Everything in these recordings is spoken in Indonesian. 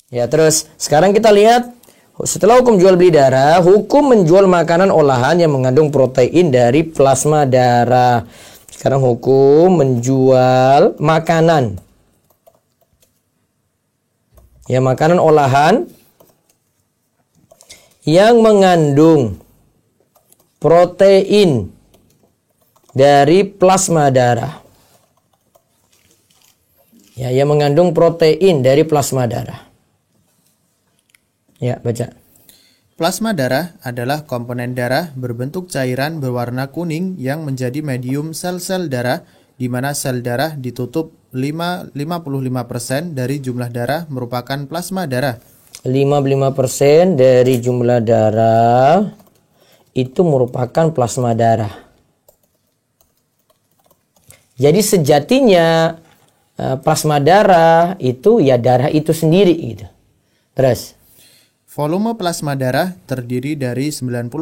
Ya, terus sekarang kita lihat setelah hukum jual beli darah, hukum menjual makanan olahan yang mengandung protein dari plasma darah. Sekarang hukum menjual makanan. Ya, makanan olahan yang mengandung protein dari plasma darah. Ya, yang mengandung protein dari plasma darah. Ya, baca. Plasma darah adalah komponen darah berbentuk cairan berwarna kuning yang menjadi medium sel-sel darah, di mana sel darah ditutup 55% dari jumlah darah merupakan plasma darah. 55% dari jumlah darah itu merupakan plasma darah. Jadi sejatinya plasma darah itu ya darah itu sendiri gitu. Terus volume plasma darah terdiri dari 90%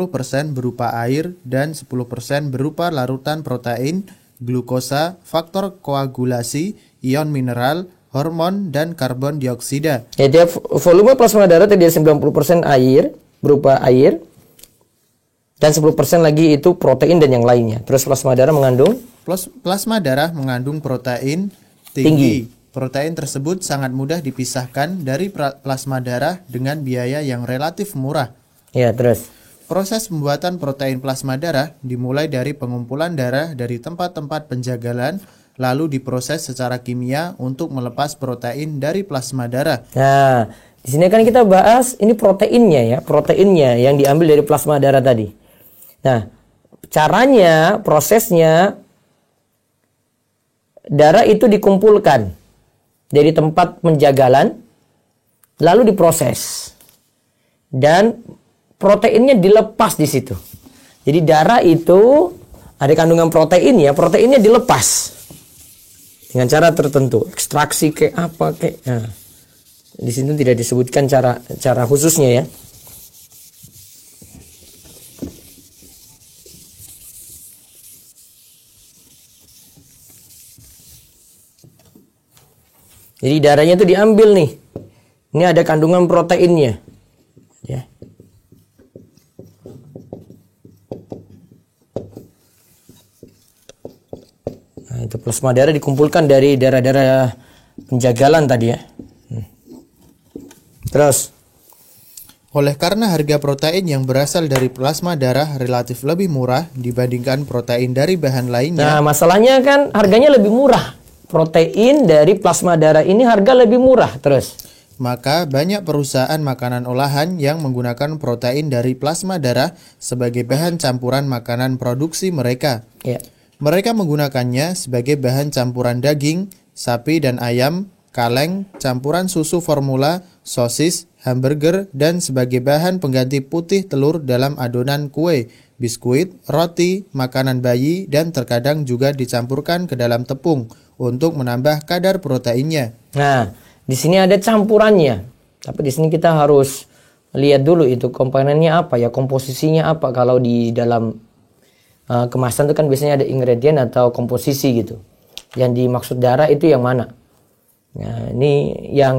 berupa air dan 10% berupa larutan protein, glukosa, faktor koagulasi, ion mineral, hormon, dan karbon dioksida. Jadi volume plasma darah terdiri dari 90% air, berupa air, dan 10% lagi itu protein dan yang lainnya. Terus plasma darah mengandung protein tinggi. Protein tersebut sangat mudah dipisahkan dari plasma darah dengan biaya yang relatif murah. Ya, terus Proses pembuatan protein plasma darah dimulai dari pengumpulan darah dari tempat-tempat penjagalan, lalu diproses secara kimia untuk melepas protein dari plasma darah. Nah, di sini kan kita bahas ini proteinnya ya, proteinnya yang diambil dari plasma darah tadi. Nah, caranya, prosesnya, darah itu dikumpulkan dari tempat penjagalan, lalu diproses, dan proteinnya dilepas di situ. Jadi darah itu ada kandungan protein ya, proteinnya dilepas dengan cara tertentu, ekstraksi kayak apa kayak. Nah, di sini tidak disebutkan cara khususnya ya. Jadi darahnya itu diambil nih. Ini ada kandungan proteinnya. Ya. Nah, itu plasma darah dikumpulkan dari darah-darah penjagalan tadi ya. Terus oleh karena harga protein yang berasal dari plasma darah relatif lebih murah dibandingkan protein dari bahan lainnya. Nah, masalahnya kan harganya lebih murah. Protein dari plasma darah ini harga lebih murah. Terus maka banyak perusahaan makanan olahan yang menggunakan protein dari plasma darah sebagai bahan campuran makanan produksi mereka. ya. Mereka menggunakannya sebagai bahan campuran daging, sapi dan ayam, kaleng, campuran susu formula, sosis, hamburger, dan sebagai bahan pengganti putih telur dalam adonan kue, biskuit, roti, makanan bayi, dan terkadang juga dicampurkan ke dalam tepung untuk menambah kadar proteinnya. Nah, di sini ada campurannya. Tapi di sini kita harus lihat dulu itu komponennya apa ya, komposisinya apa. Kalau di dalam kemasan itu kan biasanya ada ingredient atau komposisi gitu. Yang dimaksud darah itu yang mana? Nah, ini yang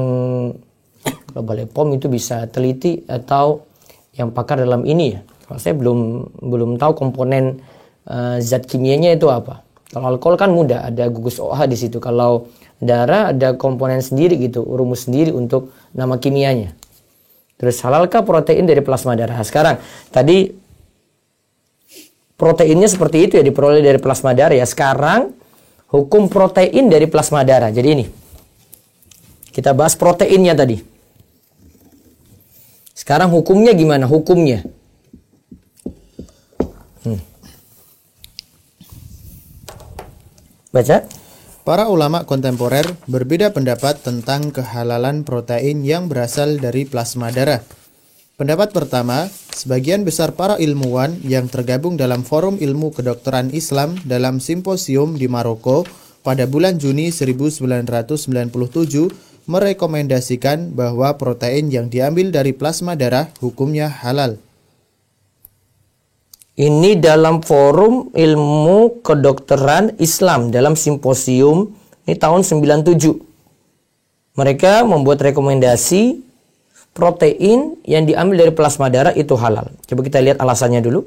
kalau Balai POM itu bisa teliti atau yang pakar dalam ini ya. Kalau saya belum tahu komponen zat kimianya itu apa. Kalau alkohol kan mudah, ada gugus OH di situ. Kalau darah ada komponen sendiri gitu, rumus sendiri untuk nama kimianya. Terus halalkah protein dari plasma darah? Sekarang tadi proteinnya seperti itu ya, diperoleh dari plasma darah ya. Sekarang hukum protein dari plasma darah. Jadi ini kita bahas proteinnya tadi. Sekarang hukumnya gimana? Hukumnya. Baca. Para ulama kontemporer berbeda pendapat tentang kehalalan protein yang berasal dari plasma darah. Pendapat pertama, sebagian besar para ilmuwan yang tergabung dalam Forum Ilmu Kedokteran Islam dalam simposium di Maroko pada bulan Juni 1997 merekomendasikan bahwa protein yang diambil dari plasma darah hukumnya halal. Ini dalam Forum Ilmu Kedokteran Islam dalam simposium ini tahun 97. Mereka membuat rekomendasi protein yang diambil dari plasma darah itu halal. Coba kita lihat alasannya dulu.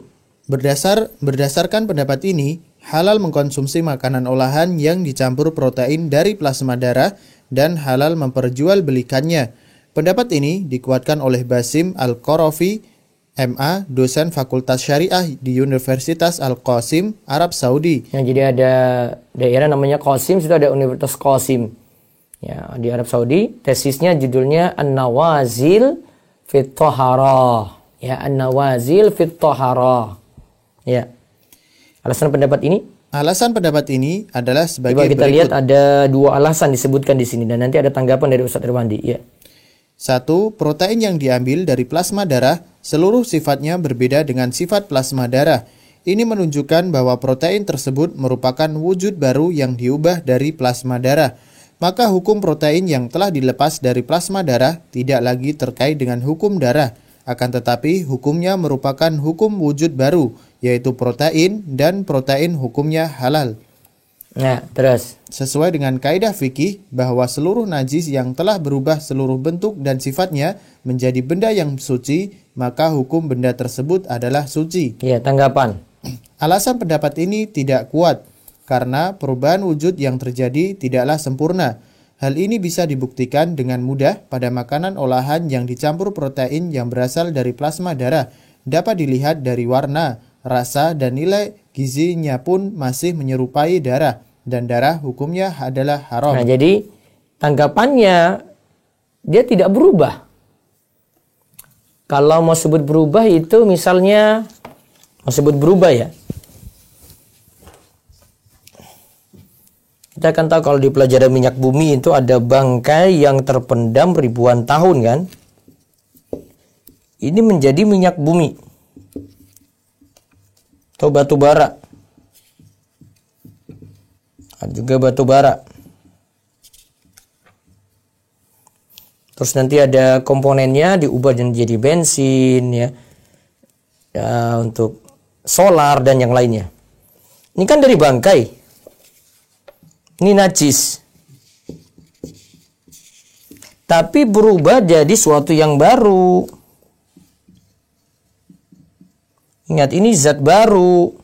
Berdasarkan pendapat ini, halal mengkonsumsi makanan olahan yang dicampur protein dari plasma darah dan halal memperjualbelikannya. Pendapat ini dikuatkan oleh Basim Al-Qarafi, MA, dosen Fakultas Syariah di Universitas Al-Qasim, Arab Saudi. Jadi ada daerah namanya Qasim, itu ada Universitas Qasim. Ya, di Arab Saudi, tesisnya judulnya An-Nawazil fit Thaharah. Ya, An-Nawazil fit Thaharah. Ya. Alasan pendapat ini? Alasan pendapat ini adalah sebagai Coba kita berikut. lihat ada 2 alasan disebutkan di sini dan nanti ada tanggapan dari Ustaz Irwandi. Ya. 1. Protein yang diambil dari plasma darah seluruh sifatnya berbeda dengan sifat plasma darah. Ini menunjukkan bahwa protein tersebut merupakan wujud baru yang diubah dari plasma darah. Maka hukum protein yang telah dilepas dari plasma darah tidak lagi terkait dengan hukum darah. Akan tetapi hukumnya merupakan hukum wujud baru, yaitu protein, dan protein hukumnya halal. Nah, terus. Sesuai dengan kaidah fikih bahwa seluruh najis yang telah berubah seluruh bentuk dan sifatnya menjadi benda yang suci, maka hukum benda tersebut adalah suci. Ya, tanggapan. Alasan pendapat ini tidak kuat, karena perubahan wujud yang terjadi tidaklah sempurna. Hal ini bisa dibuktikan dengan mudah pada makanan olahan yang dicampur protein yang berasal dari plasma darah. Dapat dilihat dari warna, rasa, dan nilai gizinya pun masih menyerupai darah. Dan darah hukumnya adalah haram. Nah, jadi tanggapannya dia tidak berubah. Kalau mau sebut berubah itu misalnya, mau sebut berubah ya. Kita akan tahu kalau di pelajaran minyak bumi itu ada bangkai yang terpendam ribuan tahun kan. Ini menjadi minyak bumi. Atau batu bara. Ada juga batu bara. Terus nanti ada komponennya diubah menjadi bensin ya. Ya, untuk solar dan yang lainnya. Ini kan dari bangkai. Ini najis. Tapi berubah jadi suatu yang baru. Ingat, ini zat baru.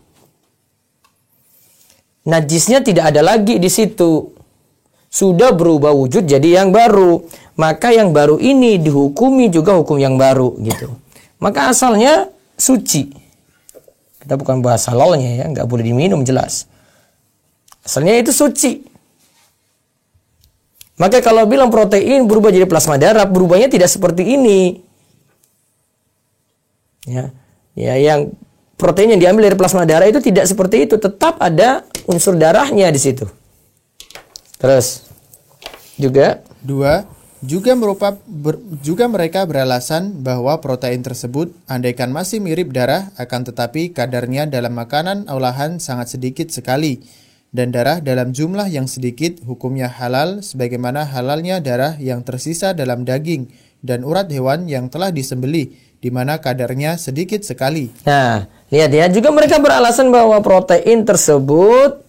Najisnya tidak ada lagi di situ. Sudah berubah wujud jadi yang baru. Maka yang baru ini dihukumi juga hukum yang baru gitu. Maka asalnya suci. Kita bukan bahas halalnya ya, nggak boleh diminum jelas. Asalnya itu suci. Maka kalau bilang protein berubah jadi plasma darah, berubahnya tidak seperti ini. Ya, yang protein yang diambil dari plasma darah itu tidak seperti itu, tetap ada unsur darahnya di situ. Terus juga 2. Juga mereka beralasan bahwa protein tersebut andaikan masih mirip darah akan tetapi kadarnya dalam makanan olahan sangat sedikit sekali. Dan darah dalam jumlah yang sedikit hukumnya halal sebagaimana halalnya darah yang tersisa dalam daging dan urat hewan yang telah disembelih di mana kadarnya sedikit sekali. Nah, lihat ya, juga mereka beralasan bahwa protein tersebut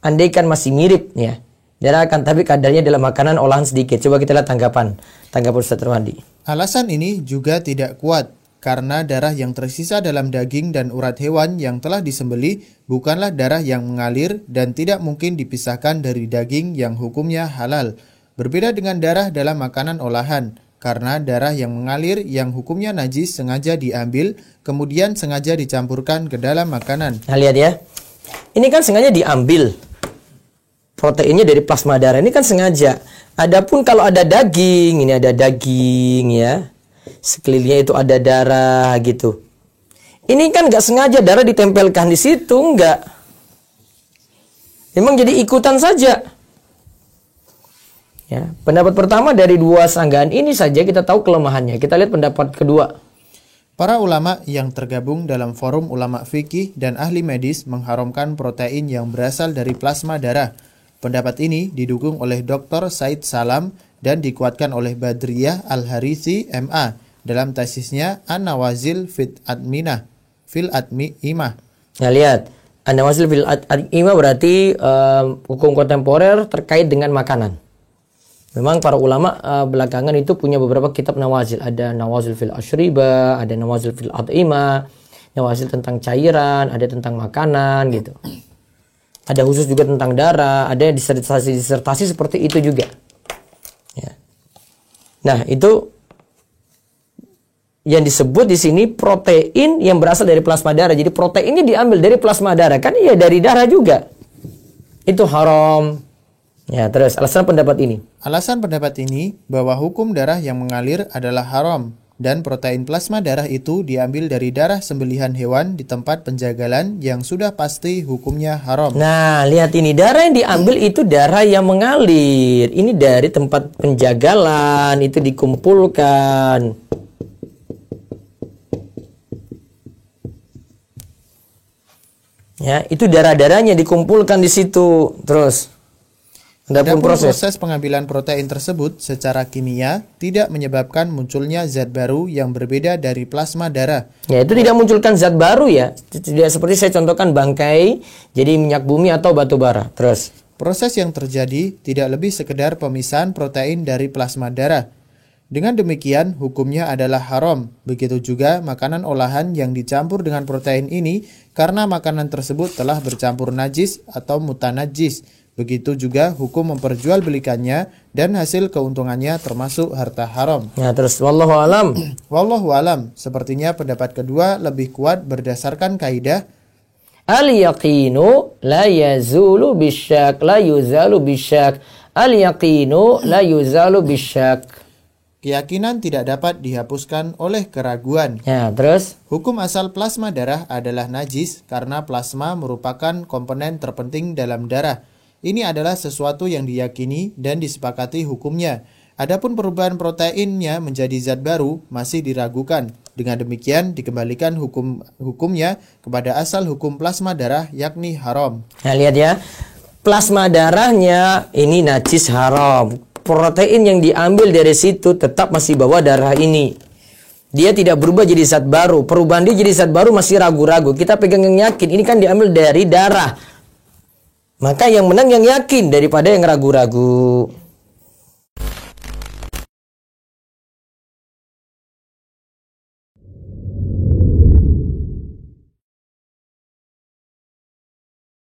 andaikan masih mirip ya. Darah akan tapi kadarnya dalam makanan olahan sedikit. Coba kita lihat tanggapan Ustaz Irwandi. Alasan ini juga tidak kuat karena darah yang tersisa dalam daging dan urat hewan yang telah disembelih bukanlah darah yang mengalir dan tidak mungkin dipisahkan dari daging yang hukumnya halal. Berbeda dengan darah dalam makanan olahan, karena darah yang mengalir yang hukumnya najis sengaja diambil, kemudian sengaja dicampurkan ke dalam makanan. Nah, lihat ya. Ini kan sengaja diambil. Proteinnya dari plasma darah ini kan sengaja. Adapun kalau ada daging, ini ada daging ya. Sekelilingnya itu ada darah gitu. Ini kan nggak sengaja darah ditempelkan di situ, nggak. Memang jadi ikutan saja. Ya, pendapat pertama dari 2 sanggahan ini saja kita tahu kelemahannya. Kita lihat pendapat kedua. Para ulama yang tergabung dalam forum ulama fikih dan ahli medis mengharamkan protein yang berasal dari plasma darah. Pendapat ini didukung oleh Dr. Said Salam dan dikuatkan oleh Badriyah Al-Harithi MA dalam tesisnya An-Nawazil fil Atmimah. Nah, lihat. An-Nawazil fil Atmimah berarti hukum kontemporer terkait dengan makanan. Memang para ulama belakangan itu punya beberapa kitab nawazil. Ada nawazil fil ashriba, ada nawazil fil at'imah, nawazil tentang cairan, ada tentang makanan gitu. Ada khusus juga tentang darah, ada disertasi seperti itu juga. Ya. Nah, itu yang disebut di sini protein yang berasal dari plasma darah. Jadi proteinnya diambil dari plasma darah, kan iya dari darah juga. Itu haram. Ya, terus alasan pendapat ini. Alasan pendapat ini bahwa hukum darah yang mengalir adalah haram dan protein plasma darah itu diambil dari darah sembelihan hewan di tempat penjagalan yang sudah pasti hukumnya haram. Nah, lihat ini, darah yang diambil itu darah yang mengalir. Ini dari tempat penjagalan, itu dikumpulkan. Ya, itu darah-darahnya dikumpulkan di situ. Terus adapun proses pengambilan protein tersebut secara kimia tidak menyebabkan munculnya zat baru yang berbeda dari plasma darah. Ya, itu tidak munculkan zat baru ya. Tidak seperti saya contohkan bangkai jadi minyak bumi atau batu bara. Terus proses yang terjadi tidak lebih sekedar pemisahan protein dari plasma darah. Dengan demikian, hukumnya adalah haram. Begitu juga makanan olahan yang dicampur dengan protein ini karena makanan tersebut telah bercampur najis atau mutanajis. Begitu juga hukum memperjualbelikannya dan hasil keuntungannya termasuk harta haram. Ya, terus wallahu alam. Wallahu alam. Sepertinya pendapat kedua lebih kuat berdasarkan kaidah al-yaqinu la yazulu bisyak, la yuzalu bisyak. Al-yaqinu la yuzalu bisyak. keyakinan tidak dapat dihapuskan oleh keraguan. Ya, terus Hukum asal plasma darah adalah najis karena plasma merupakan komponen terpenting dalam darah. Ini adalah sesuatu yang diyakini dan disepakati hukumnya. Adapun perubahan proteinnya menjadi zat baru masih diragukan. Dengan demikian dikembalikan hukumnya kepada asal hukum plasma darah yakni haram. nah, lihat ya. Plasma darahnya ini najis haram. Protein yang diambil dari situ tetap masih bawa darah ini. Dia tidak berubah jadi zat baru. Perubahan dia jadi zat baru masih ragu-ragu. Kita pegang yang yakin. Ini kan diambil dari darah. Maka yang menang yang yakin daripada yang ragu-ragu.